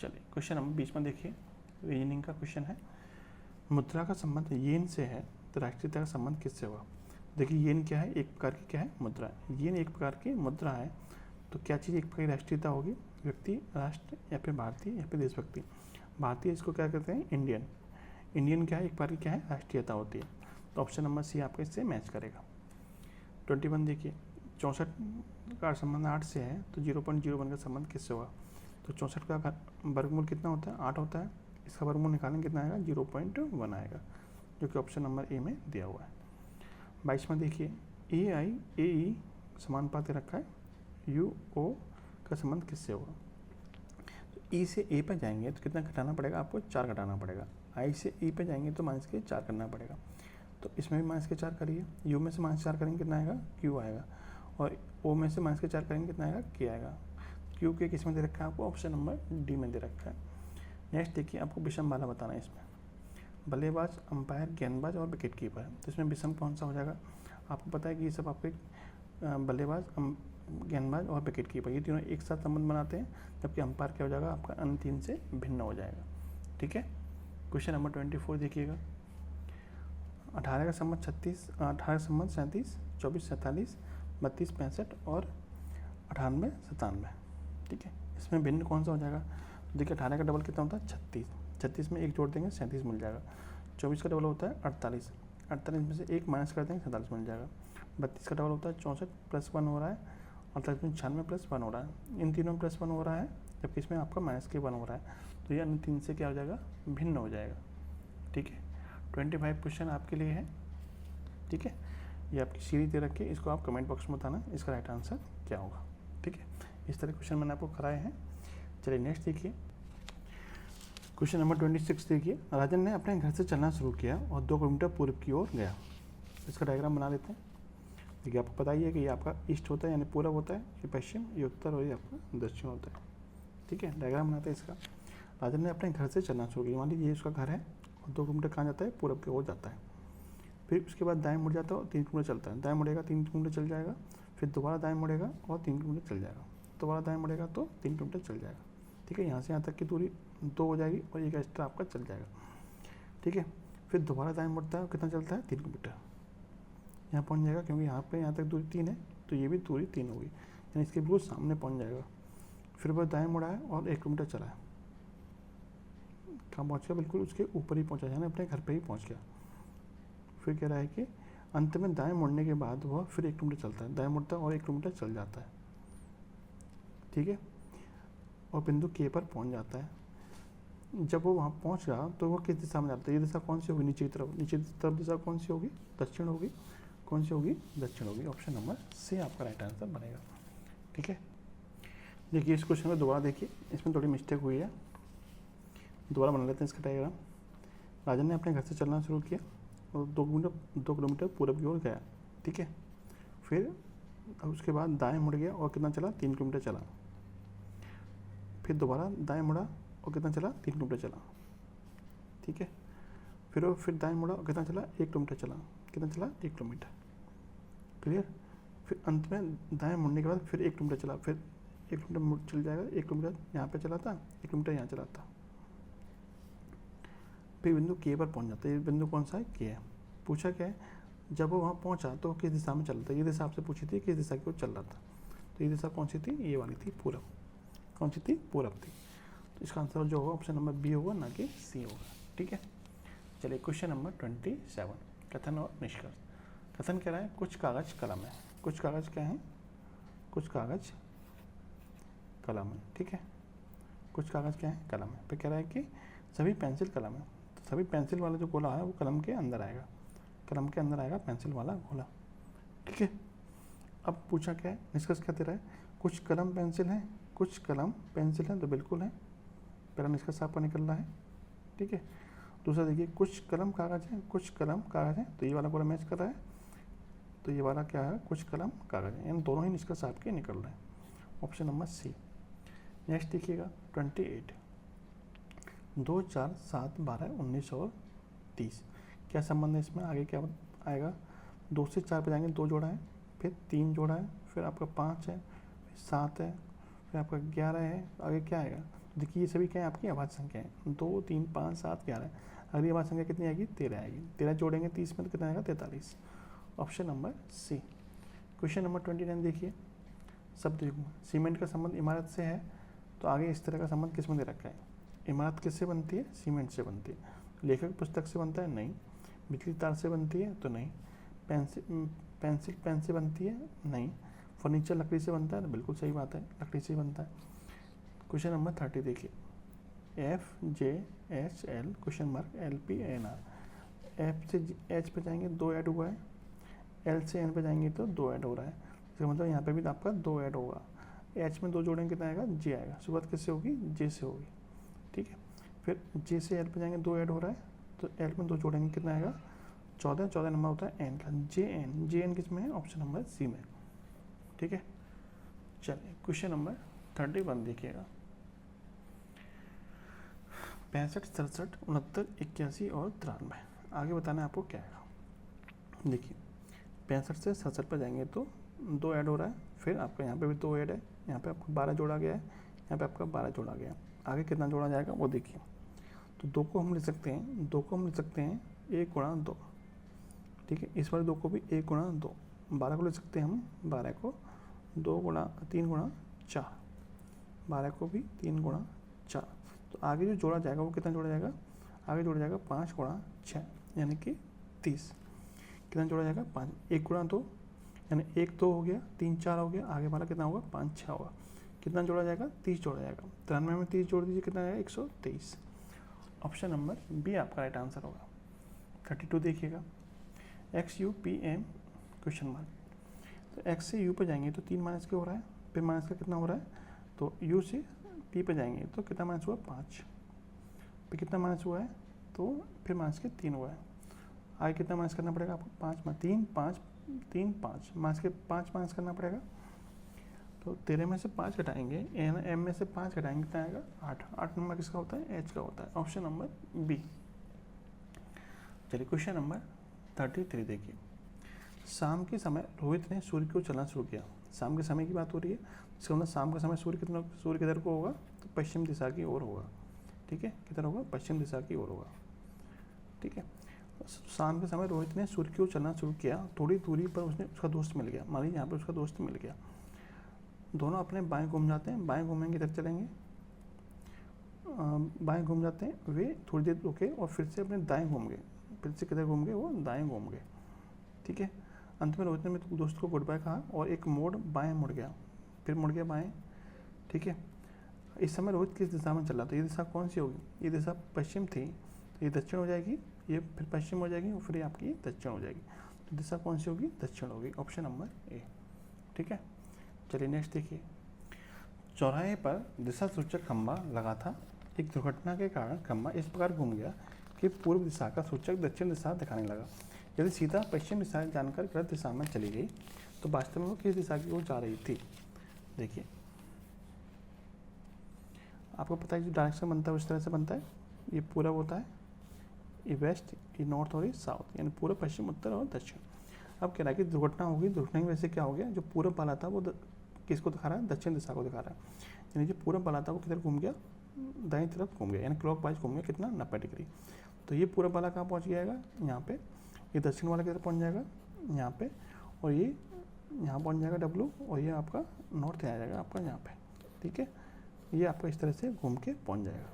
चलिए क्वेश्चन नंबर 20 में देखिए, रीजनिंग का क्वेश्चन है। मुद्रा का संबंध येन से है तो राष्ट्रीयता का संबंध किससे होगा। देखिए येन क्या है, एक प्रकार की क्या है मुद्रा है। येन एक प्रकार की मुद्रा है, तो क्या चीज़ एक प्रकार की राष्ट्रीयता होगी, व्यक्ति, राष्ट्र या फिर भारतीय या फिर देशभक्ति। भारतीय इसको क्या कहते हैं इंडियन। इंडियन क्या है एक प्रकार की क्या है राष्ट्रीयता होती है। तो ऑप्शन नंबर सी आपका इससे मैच करेगा। 21 देखिए, 64 का संबंध 8 से है तो 0.01 का संबंध किससे होगा। तो 64 का वर्गमूल कितना होता है 8 होता है, इसका वर्गमूल निकालेंगे कितना आएगा 0.1 आएगा, जो कि ऑप्शन नंबर ए में दिया हुआ है। 22 में देखिए, ए आई ए ई समानुपात रखा है, यू ओ का संबंध किससे होगा। तो ई से ए पर जाएंगे तो कितना घटाना पड़ेगा आपको 4 घटाना पड़ेगा। आई से ई पे जाएंगे तो माइनस के 4 करना पड़ेगा, तो इसमें भी माइनस के 4 करिए। यू में से माइनस 4 करेंगे कितना आएगा क्यू आएगा, और ओ में से माइनस के 4 करेंगे कितना आएगा के आएगा। क्यू के किस में दे रखा है आपको, ऑप्शन नंबर डी में दे रखा है। नेक्स्ट देखिए, आपको विषम वाला बताना है इसमें, बल्लेबाज, अंपायर, गेंदबाज और विकेट कीपर। तो इसमें विषम कौन सा हो जाएगा, आपको पता है कि ये सब आपके बल्लेबाज, गेंदबाज और विकेट कीपर ये तीनों एक साथ संबंध बनाते हैं, जबकि अंपायर क्या हो जाएगा आपका अन्य 3 से भिन्न हो जाएगा। ठीक है, क्वेश्चन नंबर 24 देखिएगा। 18 का संबंध 36, 18 का संबंध 37, 24 47, 32 65 और 98 97। ठीक है, इसमें भिन्न कौन सा हो जाएगा। देखिए 18 का डबल कितना होता है 36, 36 में 1 जोड़ देंगे 37 मिल जाएगा। 24 का डबल होता है 48, 48 में से 1 माइनस कर देंगे 47 मिल जाएगा। 32 का डबल होता है 64 प्लस 1 हो रहा है, 48 में 96 प्लस 1 हो रहा है। इन तीनों प्लस 1 हो रहा है, जबकि इसमें आपका माइनस के 1 हो रहा है, तो ये अन्य 3 से क्या हो जाएगा भिन्न हो जाएगा। ठीक है, 25 क्वेश्चन आपके लिए है, ठीक है। ये आपकी सीरीज दे रखी है, इसको आप कमेंट बॉक्स में बताना इसका राइट आंसर क्या होगा, ठीक है। इस तरह क्वेश्चन मैंने आपको कराए हैं। चलिए नेक्स्ट देखिए, क्वेश्चन नंबर 26 देखिए। राजन ने अपने घर से चलना शुरू किया और 2 किलोमीटर पूर्व की ओर गया। इसका डायग्राम बना लेते हैं। देखिए आपको पता ही है कि ये आपका ईस्ट होता है यानी पूरब होता है, ये पश्चिम, ये उत्तर और ये आपका दक्षिण होता है, ठीक है। डायग्राम बनाते हैं इसका। राजन ने अपने घर से चलना शुरू किया, मान लीजिए ये उसका घर है और 2 किलोमीटर कहाँ जाता है, पूरब की ओर जाता है। फिर उसके बाद दाएँ मुड़ जाता है और 3 किलोमीटर चलता है। दाएँ मुड़ेगा 3 किलोमीटर चल जाएगा, फिर दोबारा दाएँ मुड़ेगा और 3 किलोमीटर चल जाएगा, दोबारा दाएँ मुड़ेगा तो 3 किलोमीटर चल जाएगा, ठीक है। यहाँ से यहाँ तक की दूरी 2 हो जाएगी और एक एक्स्ट्रा आपका चल जाएगा, ठीक है। फिर दोबारा दाएँ मुड़ता है, कितना चलता है, 3 किलोमीटर, यहाँ पहुँच जाएगा, क्योंकि यहाँ पे यहाँ तक दूरी 3 है तो ये भी दूरी 3 होगी, यानी इसके बिल्कुल सामने पहुँच जाएगा। फिर वह दाएँ मुड़ा है और 1 किलोमीटर चला है, कहाँ पहुँच गया, बिल्कुल उसके ऊपर ही पहुँचा, यानी अपने घर पे ही पहुँच गया। फिर कह रहा है कि अंत में दाएँ मुड़ने के बाद वह फिर 1 किलोमीटर चलता है, दाएँ मुड़ता है और 1 किलोमीटर चल जाता है, ठीक है। और बिंदु के पर पहुँच जाता है। जब वो वहाँ पहुँच गया तो वो किस दिशा में जाता है, ये दिशा कौन सी होगी, नीचे की तरफ, नीचे की तरफ दिशा कौन सी होगी, दक्षिण होगी। कौन सी होगी, दक्षिण होगी। ऑप्शन नंबर सी आपका राइट आंसर बनेगा, ठीक है। देखिए इस क्वेश्चन में दोबारा देखिए, इसमें थोड़ी मिस्टेक हुई है, दोबारा बना लेते हैं इसका डायग्राम। राजन ने अपने घर से चलना शुरू किया और 2 किलोमीटर पूरब की ओर गया, ठीक है। फिर उसके बाद दाएँ मुड़ गया और कितना चला, 3 किलोमीटर चला। फिर दोबारा दाएँ मुड़ा और कितना चला, 3 किलोमीटर चला, ठीक है। फिर दाएँ मुड़ा और कितना चला, 1 किलोमीटर चला, कितना चला, 1 किलोमीटर, क्लियर। फिर अंत में दाएँ मुड़ने के बाद फिर 1 किलोमीटर चला, फिर 1 किलोमीटर मुड़ चल जाएगा, 1 किलोमीटर यहाँ पे चला था, 1 किलोमीटर यहाँ चला था। फिर बिंदु के पर पहुँच जाता है, ये बिंदु कौन सा है, के है। पूछा क्या है, जब वो वहाँ पहुँचा तो किस दिशा में चल रहा था, ये दिशा आपसे पूछी थी किस दिशा की ओर चल रहा था, तो ये दिशा कौन सी थी, ये वाली थी, पूरब। कौन सी थी, पूरब थी। तो इसका आंसर जो होगा ऑप्शन नंबर बी होगा, ना कि सी होगा, ठीक है। चलिए क्वेश्चन नंबर 27, कथन और निष्कर्ष। कथन कह रहा है कुछ कागज कलम है, कुछ कागज क्या है, कुछ कागज कलम है, ठीक है। कुछ कागज क्या है, कलम है। फिर कह रहा है कि सभी पेंसिल कलम है, तो सभी पेंसिल वाला जो गोला है वो कलम के अंदर आएगा, कलम के अंदर आएगा पेंसिल वाला गोला, ठीक है। अब पूछा क्या है, निष्कर्ष क्या दे रहा है, कुछ कलम पेंसिल है, कुछ कलम पेंसिल है, तो बिल्कुल है, पहला निष्कर्ष आपका निकल रहा है, ठीक है। दूसरा देखिए कुछ कलम कागज है, कुछ कलम कागज है, तो ये वाला पूरा मैच कर रहा है, तो ये वाला क्या है, कुछ कलम कागज है, यानी दोनों ही निष्कर्ष आपके निकल रहे हैं। ऑप्शन नंबर सी। नेक्स्ट देखिएगा 28, 2, 4, 7, 12, 19 और 30, क्या संबंध है इसमें, आगे क्या आएगा, 2 से 4 पे जाएंगे, 2 जोड़ा है, फिर 3 जोड़ा है, फिर आपका 5 है, फिर 7 है, फिर आपका 11 है, आगे क्या आएगा। देखिए ये सभी क्या है, आपकी अभाज्य संख्या है, 2, 3, 5, 7, 11। अगली अभाज्य संख्या कितनी आएगी, 13 आएगी, 13 जोड़ेंगे 30 में तो कितना आएगा, 43। Option number C. Question number 29 देखिए, शब्द युग्म। सीमेंट का संबंध इमारत से है, तो आगे इस तरह का संबंध किस में दे रखा है, इमारत किससे बनती है, सीमेंट से बनती है। लेखक पुस्तक से बनता है, नहीं। बिजली तार से बनती है, तो नहीं। पेंसिल पेन से बनती है, नहीं। फर्नीचर लकड़ी से बनता है, तो बिल्कुल सही बात है, लकड़ी से ही बनता है। क्वेश्चन नंबर 30 देखिए, FJHL question mark LPNR। F से H पे जाएंगे 2 ऐड हुआ है, L से N पे जाएंगे तो 2 ऐड हो रहा है, इसका मतलब यहाँ पे भी आपका 2 ऐड होगा। H में 2 जोड़ेंगे कितना आएगा, J आएगा, शुरुआत किससे होगी, J से होगी, ठीक है। फिर J से L पे जाएंगे, 2 ऐड हो रहा है, तो L में 2 जोड़ेंगे कितना आएगा, 14, 14 नंबर होता है N का, JN किस में है, ऑप्शन नंबर सी में, ठीक है। चलिए क्वेश्चन नंबर 31 देखिएगा, 65, 67, 69, 81 और 93। आगे बताना है आपको क्या है। देखिए 65 से 67 पर जाएंगे तो 2 ऐड हो रहा है, फिर आपका यहाँ पे भी 2 ऐड है, यहाँ पे आपको 12 जोड़ा गया है, यहाँ पे आपका 12 जोड़ा गया है, आगे कितना जोड़ा जाएगा वो देखिए। तो 2 को हम लिख सकते हैं, 2 को हम लिख सकते हैं 1 गुणा 2, ठीक है। इस वाले 2 को भी 1 गुणा 2, 12 को लिख सकते हैं हम 12 को 3 गुणा 4, 12 को भी 3 गुणा 4। तो आगे जो जोड़ा जाएगा वो कितना जोड़ा जाएगा, आगे जोड़ा जाएगा 5 गुणा 6 यानी कि 30। कितना जोड़ा जाएगा, 5, 1 गुणा 2 यानी 1 2 हो गया, 3 4 हो गया, आगे वाला कितना होगा, 5 6 होगा। कितना जोड़ा जाएगा, 30 जोड़ा जाएगा। 93 में 30 जोड़ दीजिए, कितना आएगा, 123। ऑप्शन नंबर बी आपका राइट आंसर होगा। 32 देखिएगा, X U P M question mark. तो एक्स से यू पे जाएंगे तो 3 माइनस के हो रहा है, फिर माइनस का कितना हो रहा है, तो यू से पी पे जाएंगे तो कितना माइनस हुआ 5, फिर कितना माइनस हुआ है, तो फिर माइनस के 3 हुआ है। आगे कितना माइनस करना पड़ेगा आपको, 5 में 3 5 3 5 माइनस के 5 माइनस करना पड़ेगा। तो 13 में से 5 घटाएंगे, एम में से 5 घटाएंगे, कितना आएगा 8। 8 नंबर किसका होता है, एच का होता है, ऑप्शन नंबर बी। चलिए क्वेश्चन नंबर 33 देखिए। शाम के समय रोहित ने सूर्य को चलना शुरू किया। शाम के समय की बात हो रही है, इसका मतलब शाम का समय सूर्य किधर को होगा, तो पश्चिम दिशा की ओर होगा। ठीक है, किधर होगा, पश्चिम दिशा की ओर होगा। ठीक है, शाम के समय रोहित ने सूर्य की ओर चलना शुरू किया। थोड़ी दूरी पर उसने उसका दोस्त मिल गया, मान लीजिए यहाँ पर उसका दोस्त मिल गया। दोनों अपने बाएं घूम जाते हैं, बाएं घूमेंगे इधर चलेंगे, बाएं घूम जाते हैं, वे थोड़ी देर रुके और फिर से अपने दाएं घूम गए। फिर से किधर घूम गए, वो दाएं घूम गए। ठीक है, अंत में रोहित ने मेरे दोस्त को गुड बाय कहा और एक मोड़ बाएं मुड़ गया, फिर मुड़ गया बाएं। ठीक है, इस समय रोहित किस दिशा में चल रहा था, ये दिशा कौन सी होगी, ये दिशा पश्चिम थी, तो ये दक्षिण हो जाएगी, ये फिर पश्चिम हो जाएगी और फिर आपकी दक्षिण हो जाएगी। तो दिशा कौन सी होगी, दक्षिण होगी, ऑप्शन नंबर ए। ठीक है, चलिए नेक्स्ट देखिए। चौराहे पर दिशा सूचक खंभा लगा था। एक दुर्घटना के कारण खंभा इस प्रकार घूम गया कि पूर्व दिशा का सूचक दक्षिण दिशा दिखाने लगा। यदि सीता पश्चिम दिशा जानकर गलत दिशा में चली गई तो वास्तव में वो किस दिशा की ओर जा रही थी। देखिए, आपको पता है जो डायरेक्शन बनता है उस तरह से बनता है, ये पूरा होता है, ये वेस्ट, ये नॉर्थ और ये साउथ, यानी पूर्व पश्चिम उत्तर और दक्षिण। अब कह रहा है कि दुर्घटना होगी, दुर्घटना की वजह से क्या हो गया, जो पूर्व वाला था वो किसको दिखा रहा है, दक्षिण दिशा को दिखा रहा है। यानी जो पूर्व वाला था वो किधर घूम गया, दाईं तरफ घूम गया, यानी क्लॉकवाइज घूम गया, कितना 90 डिग्री। तो ये पूर्व वाला कहाँ पहुँच जाएगा, यहाँ पे। ये दक्षिण वाला किधर पहुँच जाएगा, यहाँ पे। और ये यहाँ पहुँच जाएगा डब्लू, और ये आपका नॉर्थ आ जाएगा आपका यहाँ पे। ठीक है, ये आपका इस तरह से घूम के पहुँच जाएगा।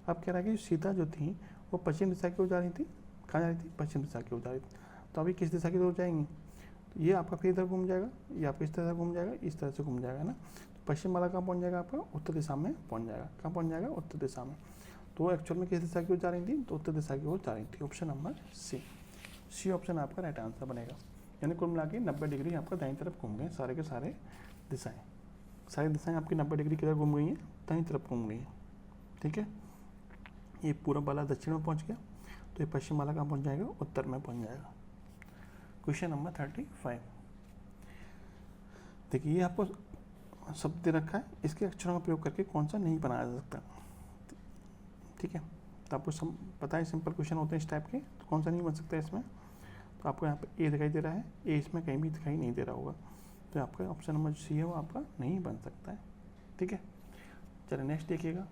अब कह रहा है कि सीता जो थी वो पश्चिम दिशा की ओर जा रही थी, कहाँ जा रही थी, पश्चिम दिशा की ओर जा रही थी। तो अभी किस दिशा की ओर जाएंगी, तो ये आपका फिर इधर घूम जाएगा, ये आपका इस तरह से घूम जाएगा, इस तरह से घूम जाएगा ना। तो पश्चिम वाला कहाँ पहुँच जाएगा, आपका उत्तर दिशा में पहुँच जाएगा। कहाँ पहुँच जाएगा, उत्तर दिशा में। तो वो एक्चुअल में किस दिशा की ओर जा रही थी, तो उत्तर दिशा की ओर जा रही थी, ऑप्शन नंबर सी ऑप्शन आपका राइट आंसर बनेगा। यानी कुल मिला के 90 डिग्री आपका दाईं तरफ घूम गए सारे के सारे दिशाएँ। सारी दिशाएँ आपकी 90 डिग्री किधर घूम गई हैं, दाईं तरफ घूम गई हैं। ठीक है, ये पूर्व वाला दक्षिण में पहुँच गया, तो ये पश्चिम वाला कहाँ पहुँच जाएगा, उत्तर में पहुँच जाएगा। क्वेश्चन नंबर 35 देखिए, ये आपको शब्द दे रखा है, इसके अक्षरों का प्रयोग करके कौन सा नहीं बनाया जा सकता। ठीक है, तो आपको पता है सिंपल क्वेश्चन होते हैं इस टाइप के, तो कौन सा नहीं बन सकता इसमें। तो आपको यहाँ पे ए दिखाई दे रहा है, ए इसमें कहीं भी दिखाई नहीं दे रहा होगा, तो आपका ऑप्शन नंबर सी है वो आपका नहीं बन सकता है। ठीक है, चलिए नेक्स्ट देखिएगा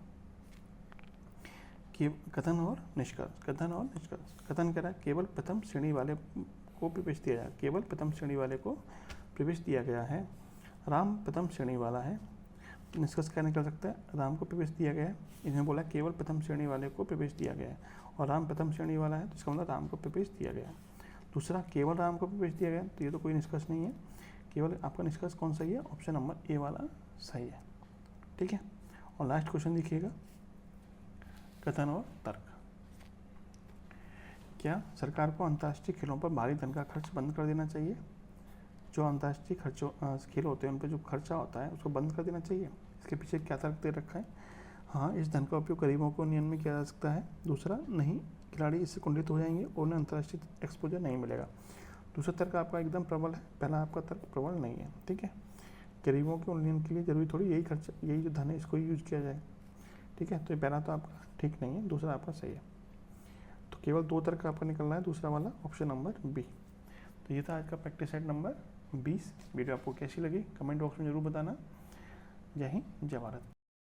कि कथन और निष्कर्ष। कथन और निष्कर्ष। कथन कह रहा है केवल प्रथम श्रेणी वाले को प्रवेश दिया जाए, केवल प्रथम श्रेणी वाले को प्रवेश दिया गया है। राम प्रथम श्रेणी वाला है। निष्कर्ष क्या निकल सकता है, राम को प्रवेश दिया गया है, इन्होंने बोला केवल प्रथम श्रेणी वाले को प्रवेश दिया गया है, और राम प्रथम श्रेणी वाला है, तो इसका मतलब राम को प्रवेश दिया गया है। दूसरा, केवल राम को प्रवेश दिया गया, तो ये तो कोई निष्कर्ष नहीं है। केवल आपका निष्कर्ष कौन सही है, ऑप्शन नंबर ए वाला सही है। ठीक है, और लास्ट क्वेश्चन देखिएगा, कथन और तर्क। क्या सरकार को अंतर्राष्ट्रीय खेलों पर भारी धन का खर्च बंद कर देना चाहिए। जो अंतर्राष्ट्रीय खेल होते हैं उन पर जो खर्चा होता है उसको बंद कर देना चाहिए। इसके पीछे क्या तर्क दे रखा है। हाँ, इस धन का उपयोग गरीबों को नियमन में किया जा सकता है। दूसरा, नहीं, खिलाड़ी इससे कुंठित हो जाएंगे और उन्हें अंतर्राष्ट्रीय एक्सपोजर नहीं मिलेगा। दूसरा तर्क आपका एकदम प्रबल है, पहला आपका तर्क प्रबल नहीं है। ठीक है, गरीबों के उन्नयन के लिए जरूरी थोड़ी यही खर्चा, यही जो धन है इसको यूज किया जाए। ठीक है, तो ये पहला तो आपका ठीक नहीं है, दूसरा आपका सही है। तो केवल 2 तर्क आपका निकलना है, दूसरा वाला ऑप्शन नंबर बी। तो ये था आज का प्रैक्टिस सेट नंबर 20। वीडियो आपको कैसी लगी कमेंट बॉक्स में जरूर बताना। जय हिंद, जय भारत।